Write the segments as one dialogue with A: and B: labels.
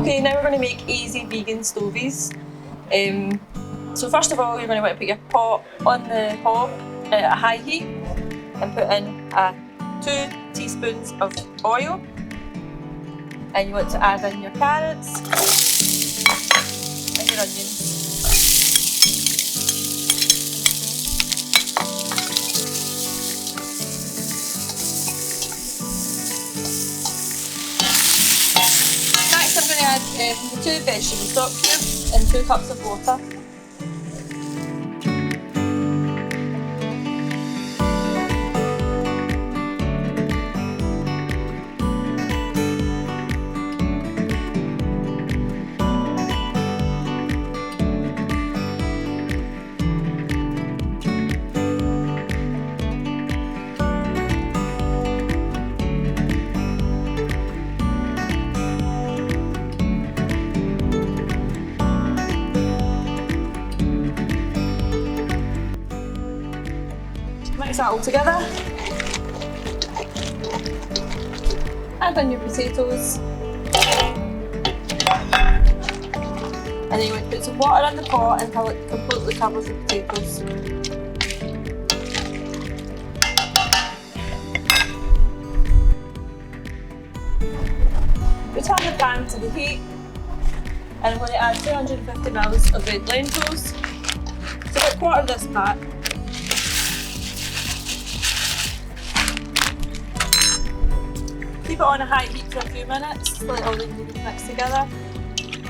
A: Okay, now we're going to make easy vegan stovies. So first of all, you're going to want to put your pot on the hob at a high heat and put in 2 teaspoons of oil, and you want to add in your carrots and your onions. Next I'm going to add the 2 vegetable stock cubes and 2 cups of water. Mix that all together. Add in your potatoes. And then you want to put some water in the pot until it completely covers the potatoes. Return the pan to the heat, and I'm going to add 250 ml of red lentils. So about a quarter of this pack. Keep it on a high heat for a few minutes to let all the ingredients mix together.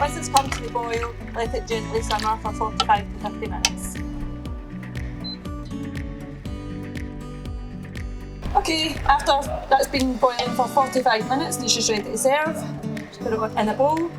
A: Once it's come to the boil, let it gently simmer for 45 to 50 minutes. Okay, after that's been boiling for 45 minutes, this is ready to serve. Just put it in a bowl.